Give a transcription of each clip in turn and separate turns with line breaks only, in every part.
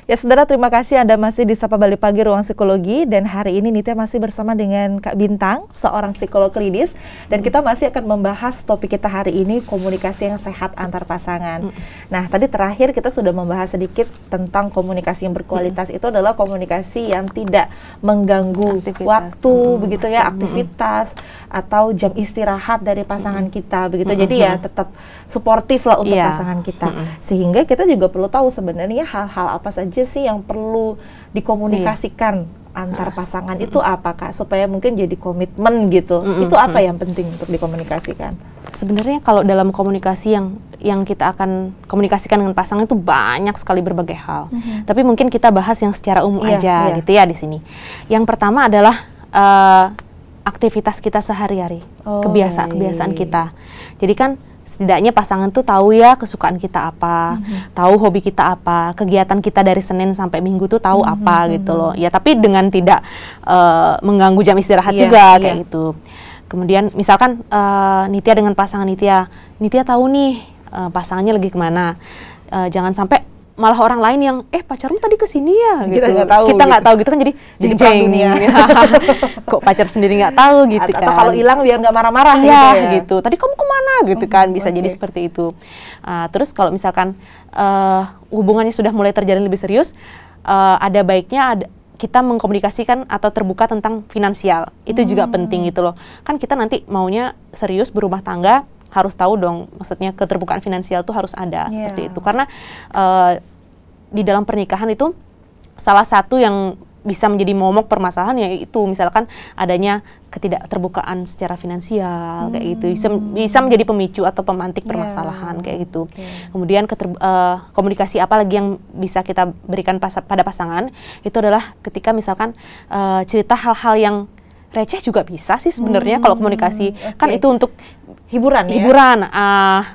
Ya saudara, terima kasih Anda masih di Sapa Bali Pagi Ruang Psikologi, dan hari ini Nitya masih bersama dengan Kak Bintang, seorang psikolog klinis, dan kita masih akan membahas topik kita hari ini, komunikasi yang sehat antar pasangan. Nah, tadi terakhir kita sudah membahas sedikit tentang komunikasi yang berkualitas. Itu adalah komunikasi yang tidak mengganggu waktu, begitu ya, aktivitas atau jam istirahat dari pasangan kita, begitu. Jadi ya tetap suportif lah untuk pasangan kita. Sehingga kita juga perlu tahu sebenarnya hal-hal apa saja sih yang perlu dikomunikasikan antar pasangan itu apa, Kak, supaya mungkin jadi komitmen gitu. Itu apa yang penting untuk dikomunikasikan?
Sebenarnya kalau dalam komunikasi yang kita akan komunikasikan dengan pasangan itu banyak sekali berbagai hal. Tapi mungkin kita bahas yang secara umum aja gitu ya di sini. Yang pertama adalah aktivitas kita sehari-hari, kebiasaan kita. Jadi kan setidaknya pasangan tuh tahu ya kesukaan kita apa, tahu hobi kita apa, kegiatan kita dari Senin sampai Minggu tuh tahu apa gitu loh. Ya tapi dengan tidak mengganggu jam istirahat juga kayak gitu. Kemudian misalkan Nitya dengan pasangan Nitya tahu nih pasangannya lagi kemana. Jangan sampai malah orang lain yang pacarmu tadi kesini ya gitu. Kita nggak tahu gitu kan, jadi
perang dunia.
Kok pacar sendiri nggak tahu gitu kan.
Atau kalau hilang biar nggak marah-marah
gitu. Tadi kamu kemana gitu kan, bisa jadi seperti itu. Terus kalau misalkan hubungannya sudah mulai terjalin lebih serius, ada baiknya kita mengkomunikasikan atau terbuka tentang finansial. Itu juga penting gitu loh. Kan kita nanti maunya serius berumah tangga, harus tahu dong, maksudnya keterbukaan finansial tuh harus ada seperti itu. Karena di dalam pernikahan itu salah satu yang bisa menjadi momok permasalahan yaitu misalkan adanya ketidakterbukaan secara finansial kayak gitu. Bisa menjadi pemicu atau pemantik permasalahan kayak gitu. Kemudian komunikasi apa lagi yang bisa kita berikan pada pasangan itu adalah ketika misalkan cerita hal-hal yang receh juga bisa sih sebenarnya kalau komunikasi. Kan itu untuk hiburan.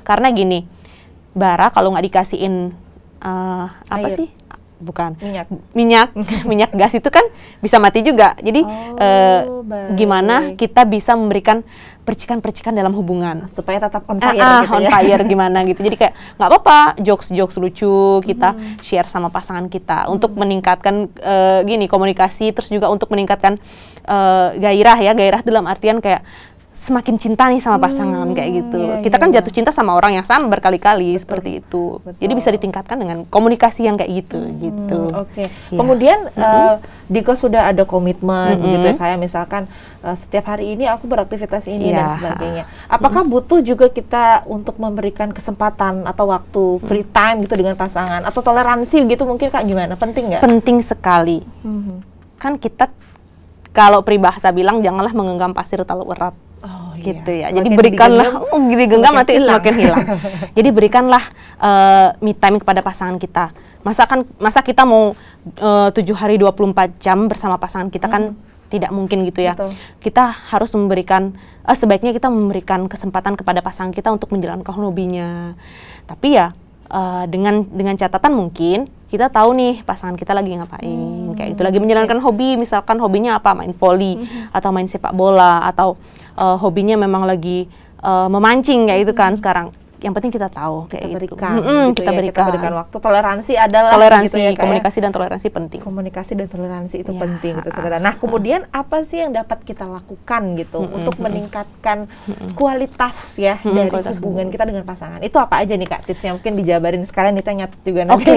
Karena gini, bara kalau nggak dikasihin apa sih? Bukan minyak gas itu kan bisa mati juga. Jadi gimana kita bisa memberikan percikan-percikan dalam hubungan
supaya tetap on fire gitu
on fire gimana gitu. Jadi kayak nggak apa-apa jokes lucu kita share sama pasangan kita untuk meningkatkan komunikasi, terus juga untuk meningkatkan gairah dalam artian kayak semakin cinta nih sama pasangan kayak gitu. Kita kan jatuh cinta sama orang yang sama berkali-kali seperti itu. Jadi bisa ditingkatkan dengan komunikasi yang kayak gitu.
Kemudian jika sudah ada komitmen gitu ya, kayak misalkan setiap hari ini aku beraktivitas ini dan sebagainya. Apakah butuh juga kita untuk memberikan kesempatan atau waktu free time gitu dengan pasangan atau toleransi gitu mungkin, Kak, gimana? Penting nggak?
Penting sekali. Kan kita kalau peribahasa bilang janganlah menggenggam pasir terlalu erat. Gitu ya. Jadi berikanlah digenggam nanti semakin hilang. Jadi berikanlah me time kepada pasangan kita. Masa kita mau 7 hari 24 jam bersama pasangan kita kan tidak mungkin gitu ya. Kita harus memberikan sebaiknya kita memberikan kesempatan kepada pasangan kita untuk menjalankan hobinya. Tapi ya dengan catatan mungkin kita tahu nih pasangan kita lagi ngapain kayak itu, lagi menjalankan hobi, misalkan hobinya apa, main voli atau main sepak bola atau hobinya memang lagi memancing kayak itu kan sekarang. Yang penting kita tahu kayak
kita berikan waktu. Toleransi adalah gitu ya,
komunikasi dan toleransi penting.
Komunikasi dan toleransi itu penting gitu, saudara. Nah, kemudian apa sih yang dapat kita lakukan gitu untuk meningkatkan kualitas ya dari hubungan kita dengan pasangan? Itu apa aja nih, Kak, tipsnya? Mungkin dijabarin sekalian, kita nyatet juga nanti.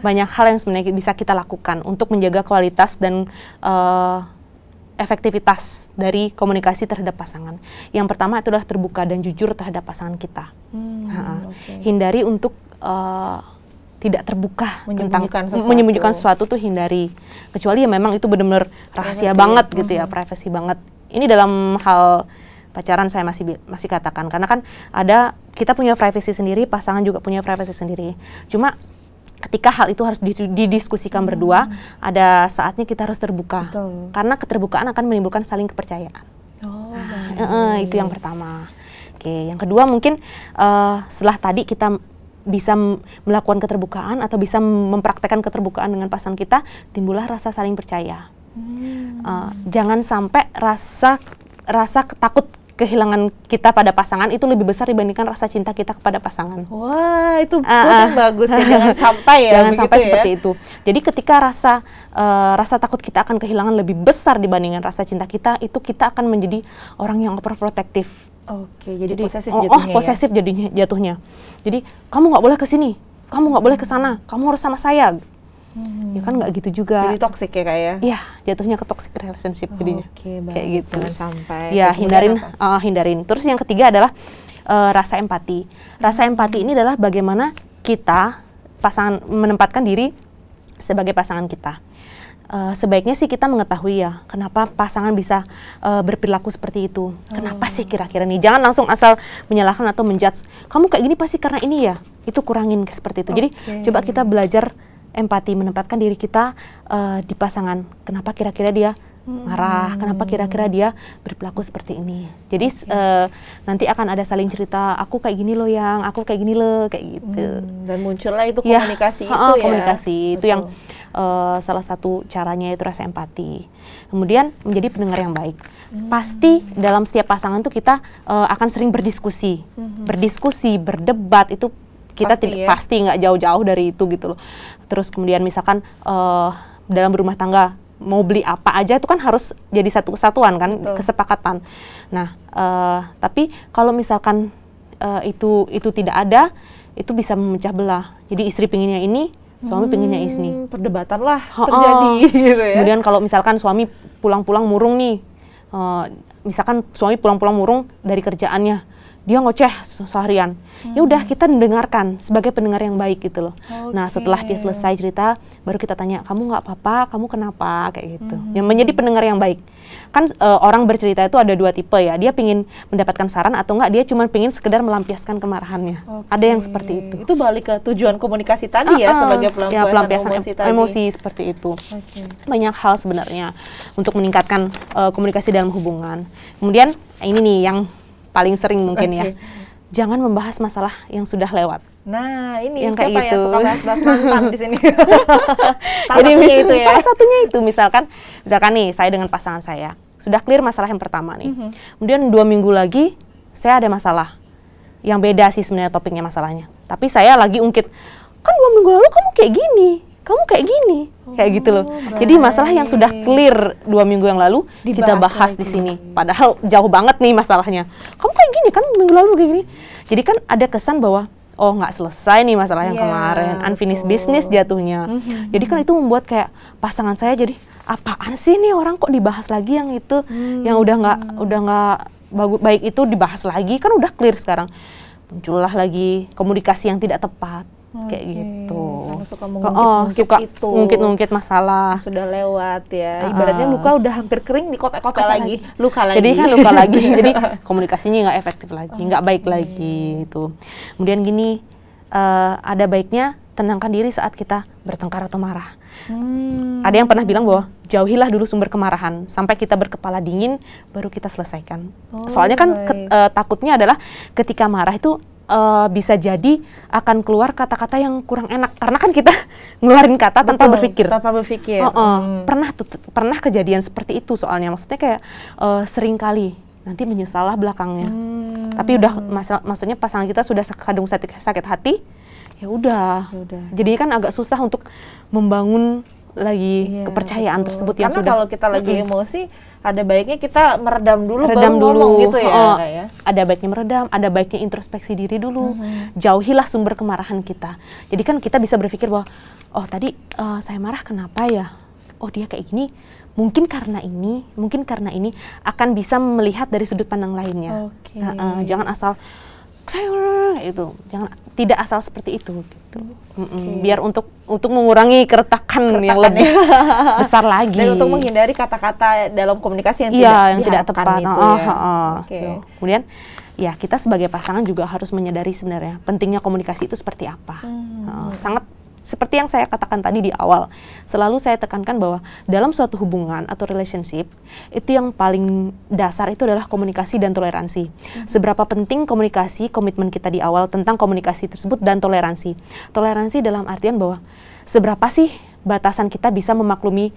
Banyak hal yang sebenarnya bisa kita lakukan untuk menjaga kualitas dan efektivitas dari komunikasi terhadap pasangan. Yang pertama itu adalah terbuka dan jujur terhadap pasangan kita. Hindari untuk tidak terbuka menyembunyikan sesuatu tuh hindari. Kecuali ya memang itu benar-benar rahasia banget gitu ya, privacy banget. Ini dalam hal pacaran saya masih katakan, karena kan kita punya privacy sendiri, pasangan juga punya privacy sendiri. Cuma ketika hal itu harus didiskusikan berdua, ada saatnya kita harus terbuka. Karena keterbukaan akan menimbulkan saling kepercayaan. Itu yang pertama. Yang kedua mungkin setelah tadi kita bisa melakukan keterbukaan atau bisa mempraktekkan keterbukaan dengan pasangan kita, timbullah rasa saling percaya. Jangan sampai rasa takut kehilangan kita pada pasangan itu lebih besar dibandingkan rasa cinta kita kepada pasangan.
Wah, itu yang bagus ya, jangan sampai ya.
Jangan sampai
ya?
seperti itu. Jadi ketika rasa takut kita akan kehilangan lebih besar dibandingkan rasa cinta kita, itu kita akan menjadi orang yang overprotective.
Oke, jadi posesif jatuhnya.
Posesif jatuhnya. Jadi kamu nggak boleh ke sini, kamu nggak boleh ke sana, kamu harus sama saya. Ya kan nggak gitu juga.
Jadi toxic ya, Kak ya?
Iya, jatuhnya ke toxic relationship jadinya.
Oke, baik.
Kayak gitu.
Jangan sampai.
Ya, hindarin. Terus yang ketiga adalah rasa empati. Rasa empati ini adalah bagaimana kita menempatkan diri sebagai pasangan kita. Sebaiknya sih kita mengetahui ya, kenapa pasangan bisa berperilaku seperti itu. Kenapa sih kira-kira nih? Jangan langsung asal menyalahkan atau menjudge. Kamu kayak gini pasti karena ini ya. Itu kurangin seperti itu. Jadi coba kita belajar empati, menempatkan diri kita di pasangan. Kenapa kira-kira dia marah? Kenapa kira-kira dia berperilaku seperti ini? Jadi nanti akan ada saling cerita. Aku kayak gini loh yang, aku kayak gini loh, kayak gitu.
Dan muncullah itu komunikasi itu ya.
Komunikasi itu yang salah satu caranya itu rasa empati. Kemudian menjadi pendengar yang baik. Pasti dalam setiap pasangan tuh kita akan sering berdiskusi, berdebat itu. Kita pasti nggak jauh-jauh dari itu gitu loh. Terus kemudian misalkan dalam berumah tangga mau beli apa aja itu kan harus jadi satu kesatuan kan. Betul. Kesepakatan. Nah tapi kalau misalkan itu tidak ada, itu bisa memecah belah. Jadi istri pinginnya ini, suami pinginnya ini.
Perdebatan lah terjadi gitu ya.
Kemudian kalau misalkan suami pulang-pulang murung nih, misalkan suami pulang-pulang murung dari kerjaannya, dia ngoceh seharian. Ya udah, kita mendengarkan sebagai pendengar yang baik gitu loh. Nah setelah dia selesai cerita, baru kita tanya, kamu nggak apa-apa, kamu kenapa, kayak gitu. Yang menjadi pendengar yang baik. Kan orang bercerita itu ada dua tipe ya. Dia pingin mendapatkan saran atau enggak, dia cuma pingin sekedar melampiaskan kemarahannya. Ada yang seperti itu.
Itu balik ke tujuan komunikasi tadi ya, sebagai pelampiasan
emosi seperti itu. Banyak hal sebenarnya untuk meningkatkan komunikasi dalam hubungan. Kemudian ini nih yang paling sering mungkin ya, jangan membahas masalah yang sudah lewat.
Nah ini
yang
siapa
kayak
yang suka bahas-bahas mantan di sini?
Salah satunya itu misalkan nih saya dengan pasangan saya sudah clear masalah yang pertama nih, kemudian 2 minggu lagi saya ada masalah yang beda sih sebenarnya topiknya masalahnya, tapi saya lagi ungkit, kan 2 minggu lalu kamu kayak gini, kamu kayak gini, kayak gitu loh. Jadi masalah yang sudah clear 2 minggu yang lalu kita bahas di sini, padahal jauh banget nih masalahnya. Kamu kayak gini kan minggu lalu kayak gini. Jadi kan ada kesan bahwa oh nggak selesai nih masalah yang kemarin, unfinished business jatuhnya. Jadi kan itu membuat kayak pasangan saya jadi apaan sih nih orang kok dibahas lagi yang itu, yang udah nggak baik itu dibahas lagi, kan udah clear sekarang. Muncullah lagi komunikasi yang tidak tepat. Kayak gitu.
Suka
ngungkit masalah.
Sudah lewat ya. Ibaratnya luka udah hampir kering, dikopek-kopek lagi. Luka lagi.
Jadi kan luka lagi. Jadi komunikasinya nggak efektif lagi, nggak baik lagi itu. Kemudian gini, ada baiknya tenangkan diri saat kita bertengkar atau marah. Ada yang pernah bilang bahwa jauhilah dulu sumber kemarahan sampai kita berkepala dingin baru kita selesaikan. Soalnya kan takutnya adalah ketika marah itu bisa jadi akan keluar kata-kata yang kurang enak karena kan kita ngeluarin kata tanpa berpikir. Pernah kejadian seperti itu soalnya, maksudnya kayak sering kali nanti menyesal lah belakangnya. Tapi udah maksudnya pasangan kita sudah kadung sakit hati, ya udah. Jadi kan agak susah untuk membangun lagi kepercayaan tersebut yang
karena
sudah.
Kalau kita lagi emosi, ada baiknya kita meredam dulu baru ngomong gitu ya.
Ada baiknya meredam, ada baiknya introspeksi diri dulu. Jauhilah sumber kemarahan kita. Jadi kan kita bisa berpikir bahwa oh tadi saya marah kenapa ya? Oh dia kayak gini, mungkin karena ini akan bisa melihat dari sudut pandang lainnya. Jangan asal tidak asal seperti itu gitu. Biar untuk mengurangi keretakan yang lebih besar lagi.
Dan untuk menghindari kata-kata dalam komunikasi yang
tidak tepat
itu
Kemudian ya kita sebagai pasangan juga harus menyadari sebenarnya pentingnya komunikasi itu seperti apa. Sangat seperti yang saya katakan tadi di awal, selalu saya tekankan bahwa dalam suatu hubungan atau relationship, itu yang paling dasar itu adalah komunikasi dan toleransi. Seberapa penting komunikasi, komitmen kita di awal tentang komunikasi tersebut dan toleransi. Toleransi dalam artian bahwa seberapa sih batasan kita bisa memaklumi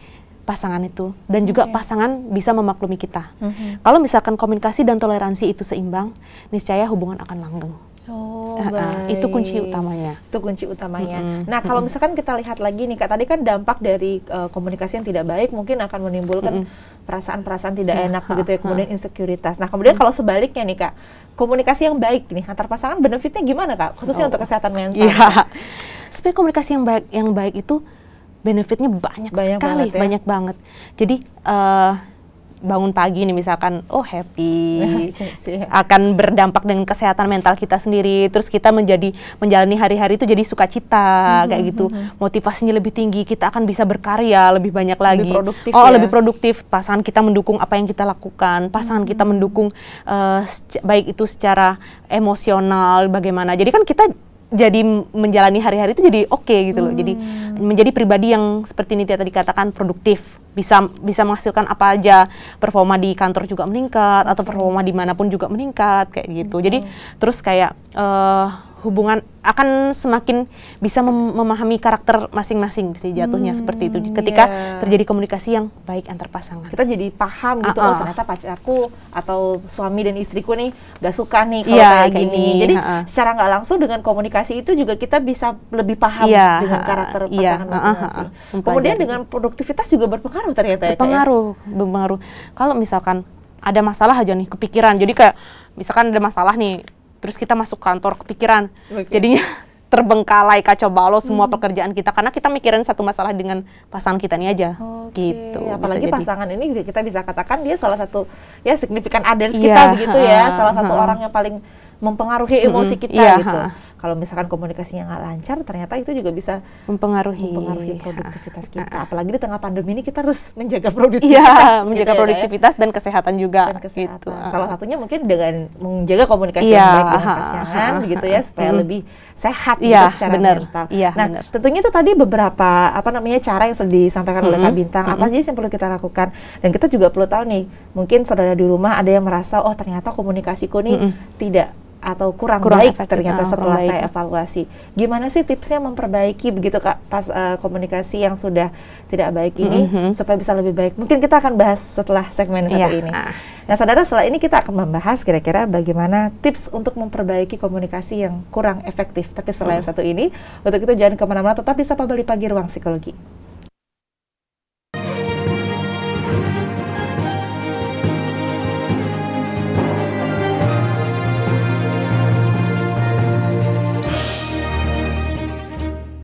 pasangan itu, dan juga pasangan bisa memaklumi kita. Kalau misalkan komunikasi dan toleransi itu seimbang, niscaya hubungan akan langgeng.
Oh, baik.
Itu kunci utamanya.
Itu kunci utamanya. Nah, kalau misalkan kita lihat lagi nih Kak, tadi kan dampak dari komunikasi yang tidak baik mungkin akan menimbulkan perasaan-perasaan tidak enak begitu ya, kemudian insekuritas. Nah, kemudian kalau sebaliknya nih Kak, komunikasi yang baik nih antar pasangan, benefitnya gimana Kak? Khususnya untuk kesehatan mental.
Iya. Sebenarnya komunikasi yang baik itu benefitnya banyak sekali,
banget ya?
banyak banget. Jadi bangun pagi nih misalkan, happy, akan berdampak dengan kesehatan mental kita sendiri. Terus kita menjalani hari-hari itu jadi sukacita, kayak gitu. Motivasinya lebih tinggi, kita akan bisa berkarya lebih banyak lagi.
Lebih produktif
lebih produktif. Pasangan kita mendukung apa yang kita lakukan. Pasangan kita mendukung baik itu secara emosional, bagaimana. Jadi kan kita jadi menjalani hari-hari itu jadi oke gitu loh. Jadi menjadi pribadi yang seperti Nitya tadi katakan produktif, bisa menghasilkan apa aja, performa di kantor juga meningkat atau performa dimanapun juga meningkat kayak gitu. Jadi terus kayak hubungan akan semakin bisa memahami karakter masing-masing sih jatuhnya seperti itu. Ketika terjadi komunikasi yang baik antar pasangan,
kita jadi paham gitu, oh ternyata pacarku atau suami dan istriku nih gak suka nih kalau kayak gini. Jadi secara nggak langsung dengan komunikasi itu juga kita bisa lebih paham dengan karakter pasangan masing-masing. Kemudian dengan produktivitas juga berpengaruh ternyata.
Berpengaruh. Kalau misalkan ada masalah aja nih kepikiran, jadi kayak misalkan ada masalah nih, terus kita masuk kantor kepikiran, jadinya terbengkalai, kacau balau semua pekerjaan kita karena kita mikirin satu masalah dengan pasangan kita ini aja, gitu.
Apalagi pasangan ini kita bisa katakan dia salah satu ya signifikan others kita begitu ya, salah satu orang yang paling mempengaruhi emosi kita gitu. Kalau misalkan komunikasinya nggak lancar, ternyata itu juga bisa mempengaruhi produktivitas kita. Apalagi di tengah pandemi ini kita harus menjaga produktivitas.
Menjaga produktivitas dan kesehatan juga. Gitu.
Salah satunya mungkin dengan menjaga komunikasi yang baik dengan pasangan, begitu ya, supaya lebih sehat gitu secara mental. Nah, tentunya itu tadi beberapa cara yang sudah disampaikan oleh Kak Bintang. Apa aja yang perlu kita lakukan? Dan kita juga perlu tahu nih, mungkin saudara di rumah ada yang merasa, oh ternyata komunikasiku nih tidak atau kurang baik ternyata setelah saya evaluasi. Gimana sih tipsnya memperbaiki begitu Kak pas komunikasi yang sudah tidak baik ini supaya bisa lebih baik? Mungkin kita akan bahas setelah segmen satu ini. Nah saudara, setelah ini kita akan membahas kira-kira bagaimana tips untuk memperbaiki komunikasi yang kurang efektif. Tapi setelah yang satu ini, untuk itu jangan kemana-mana, tetap di Sapa Bali Pagi Ruang Psikologi.